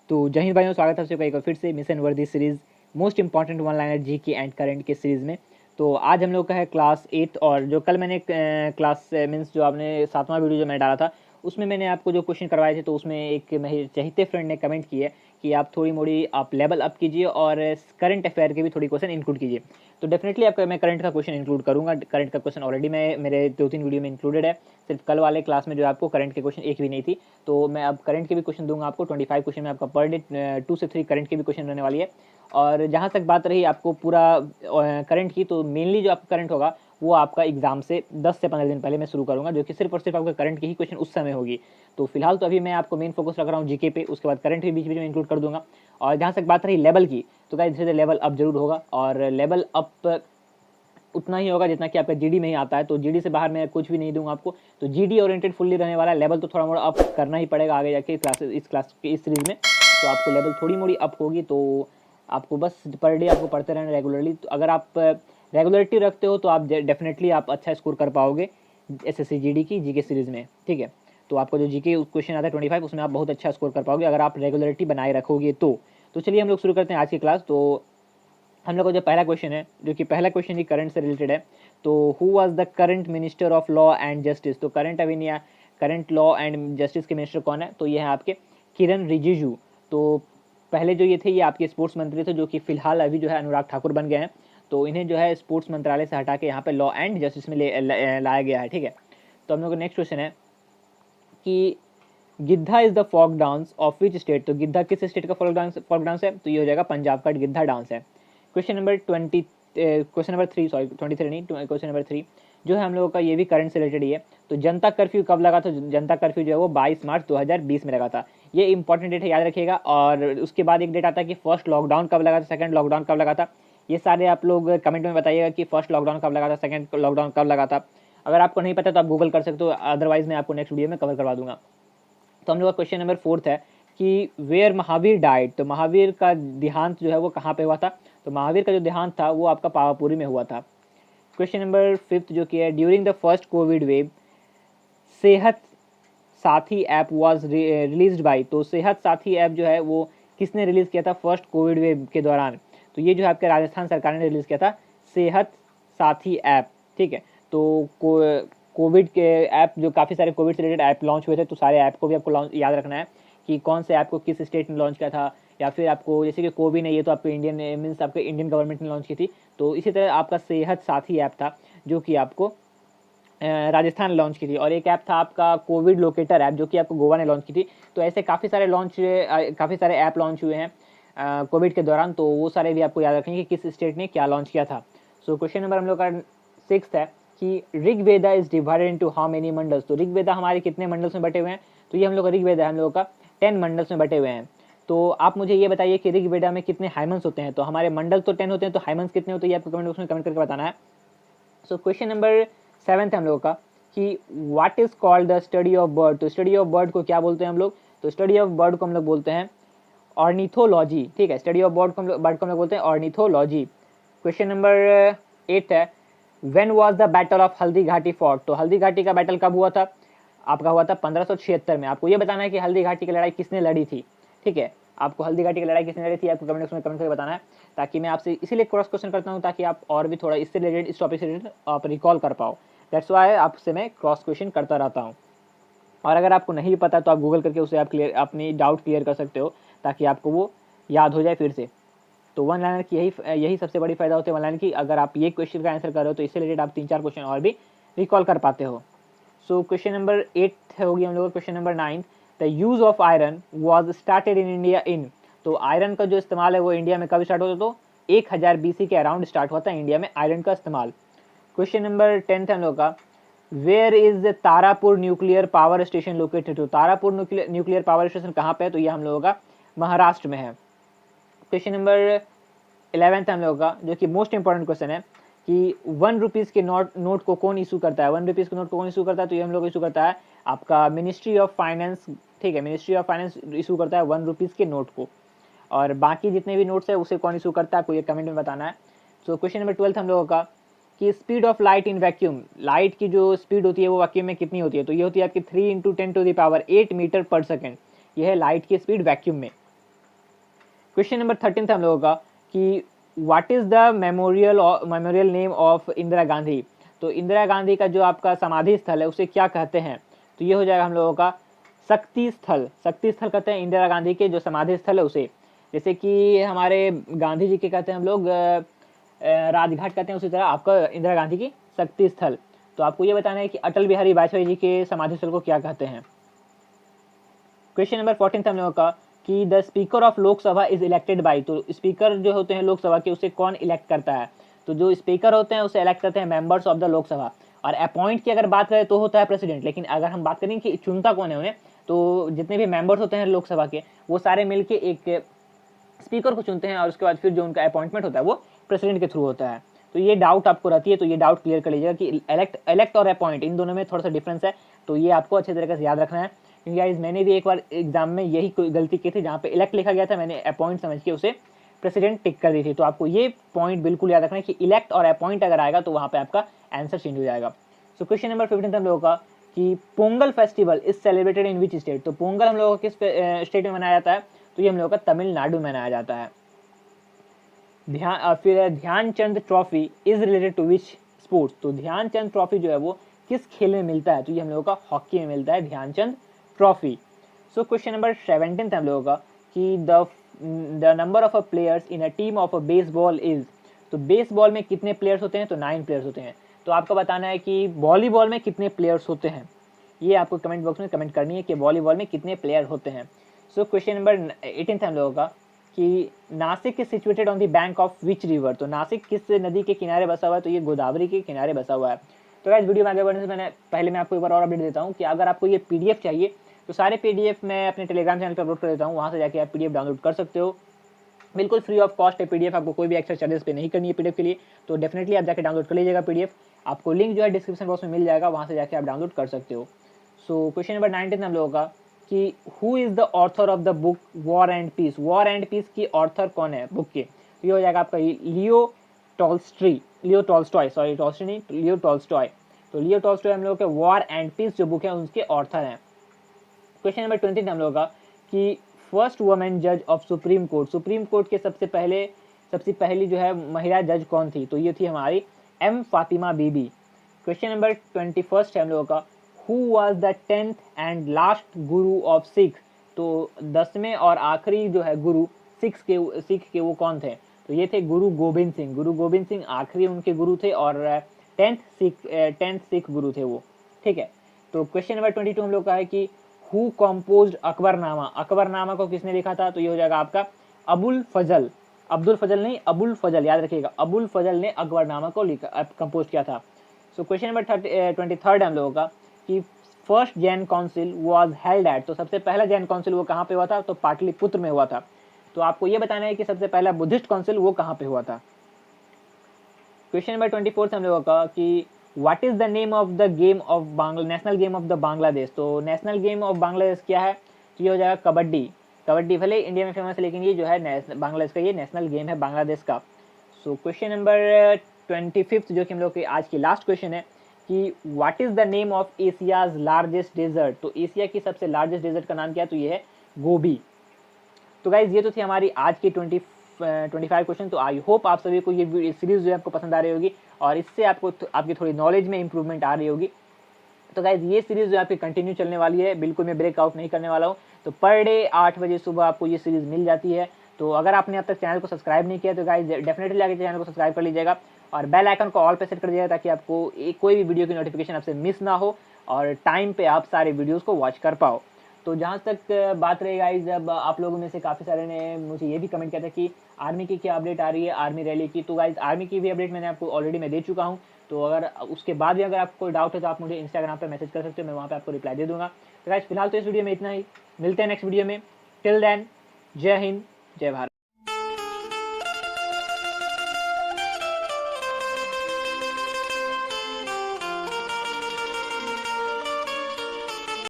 तो जय हिंद भाइयों, स्वागत है आपका एक बार फिर से मिशन वर्दी series most important one liner GK and current के सीरीज़ में। तो आज हम लोग का है क्लास 8। और जो कल मैंने क्लास मीन्स जो आपने 7वां वीडियो जो मैंने डाला था उसमें मैंने आपको जो क्वेश्चन करवाए थे, तो उसमें एक मेरे चहेते फ्रेंड ने कमेंट की है कि आप थोड़ी मोड़ी आप लेवल अप कीजिए और करंट अफेयर के भी थोड़ी क्वेश्चन इंक्लूड कीजिए। तो डेफिनेटली आपका मैं करंट का क्वेश्चन इंक्लूड करूँगा। करंट का क्वेश्चन ऑलरेडी मैं मेरे 2-3 वीडियो में इंक्लूडेड है। सिर्फ कल वाले क्लास में जो आपको करंट के क्वेश्चन एक भी नहीं थी, तो मैं अब करंट के भी क्वेश्चन दूंगा आपको। 25 क्वेश्चन में आपका पर डे 2 से 3 करंट के भी क्वेश्चन रहने वाली है। और जहाँ तक बात रही आपको पूरा करंट की, तो मेनली जो आपका करंट होगा वो आपका एग्जाम से 10 से 15 दिन पहले मैं शुरू करूँगा, जो कि सिर्फ और सिर्फ आपका करंट की ही क्वेश्चन उस समय होगी। तो फिलहाल तो अभी मैं आपको मेन फोकस रख रहा हूँ जीके पे, उसके बाद करंट भी बीच बीच में इंक्लूड कर दूंगा। और जहाँ तक बात रही लेवल की, तो गाइस धीरे धीरे लेवल अप जरूर होगा, और लेवल अप उतना ही होगा जितना कि आपका जीडी में ही आता है। तो जीडी से बाहर मैं कुछ भी नहीं दूंगा आपको। तो जीडी ओरिएंटेड फुल्ली रहने वाला है। लेवल तो थोड़ा मोड़ा अप करना ही पड़ेगा आगे जाके इस क्लास के इस सीरीज में। तो आपको लेवल थोड़ी मोड़ी अप होगी, तो आपको बस पर डे आपको पढ़ते रहना रेगुलरली। तो अगर आप रेगुलरिटी रखते हो तो आप डेफिनेटली आप अच्छा स्कोर कर पाओगे एसएससी जीडी की जीके सीरीज में, ठीक है। तो आपको जो जीके क्वेश्चन आता है 25, उसमें आप बहुत अच्छा स्कोर कर पाओगे अगर आप रेगुलरिटी बनाए रखोगे तो चलिए हम लोग शुरू करते हैं आज की क्लास। तो हम लोग का जो पहला क्वेश्चन है, जो कि पहला क्वेश्चन ही करंट से रिलेटेड है। तो who was the current minister of law and justice. तो करंट लॉ एंड जस्टिस के मिनिस्टर कौन है? तो ये है आपके किरण रिजिजू। तो पहले जो ये थे, ये आपके स्पोर्ट्स मंत्री थे, जो कि फिलहाल अभी जो है अनुराग ठाकुर बन गए हैं। तो इन्हें जो है स्पोर्ट्स मंत्रालय से हटा के यहाँ पे लॉ एंड जस्टिस में लाया गया है, ठीक है। तो हम लोग का नेक्स्ट क्वेश्चन है कि Giddha is the folk dance of which state. तो गिद्धा किस स्टेट का फोक डांस है? तो ये हो जाएगा पंजाब का गिद्धा डांस है। क्वेश्चन नंबर 3 सॉरी 23 नहीं, क्वेश्चन नंबर 3 जो है हम लोगों का, ये भी करंट से रिलेटेड ही है। तो जनता कर्फ्यू कब लगा था? जनता कर्फ्यू जो है वो 22 मार्च 2020 में लगा था। ये इंपॉर्टेंट डेट है, याद रखिएगा। और उसके बाद एक डेट आता है कि फर्स्ट लॉकडाउन कब लगा था, सेकंड लॉकडाउन कब लगा था। ये सारे आप लोग कमेंट में बताइएगा कि फर्स्ट लॉकडाउन कब लगा था, सेकंड लॉकडाउन कब लगा था। अगर आपको नहीं पता तो आप गूगल कर सकते हो, अदरवाइज मैं आपको नेक्स्ट वीडियो में कवर करवा दूंगा। तो हम लोग का क्वेश्चन नंबर 4 है कि वेयर महावीर डाइड। तो महावीर का देहांत जो है वो कहाँ पे हुआ था? तो महावीर का जो देहांत था वो आपका पावापुरी में हुआ था। क्वेश्चन नंबर 5 जो कि है, during the first Covid wave सेहत साथी ऐप वाज रिलीज्ड बाय। तो सेहत साथी ऐप जो है वो किसने रिलीज किया था फर्स्ट कोविड वेव के दौरान? तो ये जो है आपके राजस्थान सरकार ने रिलीज किया था सेहत साथी ऐप, ठीक है। तो कोविड के ऐप, जो काफ़ी सारे कोविड से रिलेटेड ऐप लॉन्च हुए थे, तो सारे ऐप को भी आपको याद रखना है कि कौन से ऐप को किस स्टेट ने लॉन्च किया था। या फिर आपको जैसे कि कोविन है, ये तो आपको इंडियन मीन्स आपके इंडियन गवर्नमेंट ने लॉन्च की थी। तो इसी तरह आपका सेहत साथी ऐप था जो कि आपको राजस्थान लॉन्च की थी। और एक ऐप था आपका कोविड लोकेटर ऐप, जो कि आपको गोवा ने लॉन्च की थी। तो ऐसे काफ़ी सारे ऐप लॉन्च हुए हैं कोविड के दौरान। तो वो सारे भी आपको याद रखेंगे कि किस स्टेट ने क्या लॉन्च किया था। सो क्वेश्चन नंबर हम लोग का 6 है कि Rigveda is divided into how many mandals. तो ऋग्वेदा हमारे कितने मंडल्स में बटे हुए हैं? तो ये हम लोग का ऋग्वेदा हम लोगों का 10 मंडल्स में बटे हुए हैं। तो आप मुझे ये बताइए कि ऋग्वेदा में कितने हाइमन्स होते हैं? तो हमारे मंडल तो 10 होते हैं, तो हाइमन्स कितने होते हैं? ये आपको कमेंट बॉक्स में कमेंट करके बताना है। सो क्वेश्चन नंबर 7 है हम लोगों का कि what is called the study of bird. तो स्टडी ऑफ बर्ड को क्या बोलते हैं हम लोग? तो स्टडी ऑफ बर्ड को हम लोग बोलते हैं ऑर्निथोलॉजी, ठीक है। स्टडी ऑफ बर्ड को हम लोग बोलते हैं ऑर्निथोलॉजी। क्वेश्चन नंबर 8 है when was the battle of Haldi Ghati fought. तो हल्दी घाटी का बैटल कब हुआ था? आपका हुआ था 1576 में। आपको ये बताना है कि हल्दी घाटी की लड़ाई किसने लड़ी थी, ठीक है। आपको हल्दी घाटी की लड़ाई किसने लड़ी थी आपको कमेंट बॉक्स में कमेंट करके बताना है, ताकि मैं आपसे इसीलिए क्रॉस क्वेश्चन करता हूँ, ताकि आप और भी थोड़ा इससे रिलेटेड, इस टॉपिक से रिलेटेड आप रिकॉल कर पाओ। दैट्स वाई आपसे मैं क्रॉस क्वेश्चन करता रहता हूँ। और अगर आपको नहीं पता तो आप गूगल करके उसे आप अपनी डाउट क्लियर कर सकते हो, ताकि आपको वो याद हो जाए फिर से। तो वन लाइनर की यही सबसे बड़ी फायदा होता है वन लाइनर की। अगर आप ये क्वेश्चन का आंसर कर रहे हो तो इससे रिलेटेड आप 3-4 क्वेश्चन और भी रिकॉल कर पाते हो। सो क्वेश्चन नंबर 8 होगी हम लोग question number 9, the use of iron was started in India in. तो आयरन का जो इस्तेमाल है वो इंडिया में कब स्टार्ट होता? तो 1000 BC के अराउंड स्टार्ट होता है इंडिया में आयरन का इस्तेमाल। क्वेश्चन नंबर 10 है हम लोग का, where is Tarapur nuclear power station located. तो तारापुर न्यूक्लियर पावर स्टेशन कहाँ पे है? तो ये हम लोगों का महाराष्ट्र में है। क्वेश्चन नंबर 11 है हम लोगों का, जो कि मोस्ट इंपॉर्टेंट क्वेश्चन है कि 1 रुपीज़ के नोट को कौन इशू करता है? 1 रुपीज़ के नोट को कौन इशू करता है? तो ये हम लोग इशू करता है आपका मिनिस्ट्री ऑफ फाइनेंस, ठीक है। मिनिस्ट्री ऑफ फाइनेंस इशू करता है 1 रुपीज़ के नोट को। और बाकी जितने भी नोट्स है उसे कौन इशू करता है आपको ये कमेंट में बताना है। सो क्वेश्चन नंबर 12 हम लोगों का कि speed of light in vacuum. Light की जो स्पीड होती है वो वैक्यूम में कितनी होती है? तो ये होती है आपकी 3 × 10⁸ मीटर पर सेकेंड। ये है लाइट की स्पीड वैक्यूम में। क्वेश्चन नंबर 13 था हम लोगों का कि what is the memorial name of Indira Gandhi. तो इंदिरा गांधी का जो आपका समाधि स्थल है उसे क्या कहते हैं, तो ये हो जाएगा हम लोगों का शक्ति स्थल। शक्ति स्थल कहते हैं इंदिरा गांधी के जो समाधि स्थल है उसे। जैसे कि हमारे गांधी जी के कहते हैं हम लोग राजघाट कहते हैं, उसी तरह आपका इंदिरा गांधी की शक्ति स्थल। तो आपको ये बताना है कि अटल बिहारी वाजपेयी जी के समाधि स्थल को क्या कहते हैं। क्वेश्चन नंबर 14 था हम लोगों का कि the speaker of Lok Sabha is elected by. तो स्पीकर जो होते हैं लोकसभा के उसे कौन इलेक्ट करता है, तो जो स्पीकर होते हैं उसे इलेक्ट करते हैं मेंबर्स ऑफ द लोकसभा। और अपॉइंट की अगर बात करें तो होता है प्रेसिडेंट, लेकिन अगर हम बात करें कि चुनता कौन है उन्हें, तो जितने भी मेंबर्स होते हैं लोकसभा के वो सारे मिलके एक स्पीकर को चुनते हैं और उसके बाद फिर जो उनका अपॉइंटमेंट होता है वो प्रेसिडेंट के थ्रू होता है। तो ये डाउट आपको रहती है, तो ये डाउट क्लियर कर लीजिएगा कि इलेक्ट और अपॉइंट इन दोनों में थोड़ा सा डिफरेंस है, तो ये आपको अच्छे तरीके से याद रखना है। क्योंकि गाइस मैंने भी एक बार एग्जाम में यही कोई गलती की थी, जहाँ पे इलेक्ट लिखा गया था, मैंने अपॉइंट समझ के उसे प्रेसिडेंट टिक कर दी थी। तो आपको ये पॉइंट बिल्कुल याद रखना है कि इलेक्ट और अपॉइंट अगर आएगा तो वहाँ पे आपका आंसर चेंज हो जाएगा। सो क्वेश्चन नंबर 15 हम लोगों का कि Pongal festival is celebrated in which state. तो पोंगल हम लोगों को किस स्टेट में मनाया जाता है, तो ये हम लोगों का तमिलनाडु में मनाया जाता है। फिर Dhyan Chand trophy is related to which sports. तो ध्यानचंद ट्रॉफी जो है वो किस खेल में मिलता है, तो ये हम लोगों का हॉकी में मिलता है Dhyan Chand trophy. So question number 17 हम लोगों का कि the number of players in a team of a baseball is. तो बेसबॉल में कितने प्लेयर्स होते हैं, तो 9 प्लेयर्स होते हैं। तो आपको बताना है कि वॉलीबॉल में कितने प्लेयर्स होते हैं, ये आपको कमेंट बॉक्स में कमेंट करनी है कि वॉलीबॉल में कितने प्लेयर होते हैं। सो क्वेश्चन नंबर 18 हम लोगों का कि Nashik is situated on the bank of which river. तो नासिक किस नदी के किनारे बसा हुआ है, तो ये गोदावरी के किनारे बसा हुआ है। तो गाइस वीडियो में आगे बढ़ने से पहले मैं आपको एक बार और अपडेट देता हूँ कि अगर आपको ये पीडीएफ चाहिए तो सारे पीडीएफ मैं अपने टेलीग्राम चैनल पर अपलोड कर देता हूँ, वहाँ से जाके आप पीडीएफ डाउनलोड कर सकते हो। बिल्कुल फ्री ऑफ कॉस्ट है पीडीएफ, आपको कोई भी एक्स्ट्रा चार्जेस पे नहीं करनी है पीडीएफ के लिए। तो डेफिनेटली आप जाके डाउनलोड कर लीजिएगा पीडीएफ, आपको लिंक जो है डिस्क्रिप्शन बॉक्स में मिल जाएगा, वहाँ से जाके आप डाउनलोड कर सकते हो। सो क्वेश्चन नंबर 19 हम लोगों का कि who is the author of the book War and Peace. War and Peace की ऑथर कौन है बुक के, तो ये हो जाएगा आपका लियो टॉल्स्टॉय। तो लियो टॉल्स्टॉय हम लोग के वॉर एंड पीस जो बुक है उसके ऑथर हैं। क्वेश्चन नंबर 20 हम लोग का कि फर्स्ट वुमेन जज of supreme court. Supreme court के सबसे पहली जो है महिला जज कौन थी, तो ये थी हमारी एम फातिमा बीबी। क्वेश्चन नंबर 21 है हम लोगों का who was the 10th and last Guru of Sikh. तो 10वें और आखिरी जो है गुरु सिख के वो कौन थे, तो ये थे गुरु गोबिंद सिंह। गुरु गोबिंद सिंह आखिरी उनके गुरु थे और 10th सिख गुरु थे वो, ठीक है। तो क्वेश्चन नंबर 22 हम लोग का है कि हु कॉम्पोज्ड अकबरनामा। अकबरनामा को किसने लिखा था, तो ये हो जाएगा आपका अबुल फजल नहीं अबुल फजल, याद रखिएगा अबुल फजल ने अकबरनामा को कंपोज किया था। सो क्वेश्चन नंबर 23 हम लोगों का कि first Jan council was held at. तो सबसे पहला जैन काउंसिल वो कहाँ पे हुआ था, तो पाटलिपुत्र में हुआ था। तो आपको ये बताना है कि सबसे पहला बुद्धिस्ट काउंसिल वो कहाँ पे हुआ था। क्वेश्चन नंबर 24 हम लोगों का कि what is the name of the game of national game of the Bangladesh. तो नेशनल गेम ऑफ बांग्लादेश क्या है, तो ये हो जाएगा कबड्डी। कबड्डी भले इंडिया में फेमस है लेकिन ये जो है बांग्लादेश का ये नेशनल गेम है बांग्लादेश का। सो क्वेश्चन नंबर 25 जो कि हम लोग की आज की लास्ट क्वेश्चन है कि what is the name of Asia's largest desert. तो एशिया की सबसे लार्जेस्ट डेजर्ट का नाम क्या है, तो ये है गोबी। तो गाइज ये तो थी हमारी आज की 25 क्वेश्चन। तो आई होप आप सभी को ये सीरीज जो है आपको पसंद आ रही होगी और इससे आपको आपकी थोड़ी नॉलेज में इंप्रूवमेंट आ रही होगी। तो गाइज ये सीरीज जो आपकी कंटिन्यू चलने वाली है, बिल्कुल मैं ब्रेकआउट नहीं करने वाला हूँ। तो पर डे 8 बजे सुबह आपको ये सीरीज मिल जाती है। तो अगर आपने अब तक चैनल को सब्सक्राइब नहीं किया तो गाइज डेफिनेटली आगे चैनल को सब्सक्राइब कर लीजिएगा और बेल आइकन को ऑल पे सेट कर दीजिएगा ताकि आपको कोई भी वीडियो की नोटिफिकेशन आपसे मिस ना हो और टाइम पे आप सारे वीडियोज़ को वॉच कर पाओ। तो जहाँ तक बात रही गाइज, जब आप लोगों में से काफ़ी सारे ने मुझे ये भी कमेंट किया था कि आर्मी की क्या अपडेट आ रही है, आर्मी रैली की। तो गाइज आर्मी की भी अपडेट मैंने आपको ऑलरेडी मैं दे चुका हूँ। तो अगर उसके बाद भी अगर आपको कोई डाउट है तो आप मुझे इंस्टाग्राम पर मैसेज कर सकते हो, मैं वहाँ पे आपको रिप्लाई दे दूँगा। तो गाइज फिलहाल तो इस वीडियो में इतना ही, मिलते हैं नेक्स्ट वीडियो में। टिल देन जय हिंद जय भारत।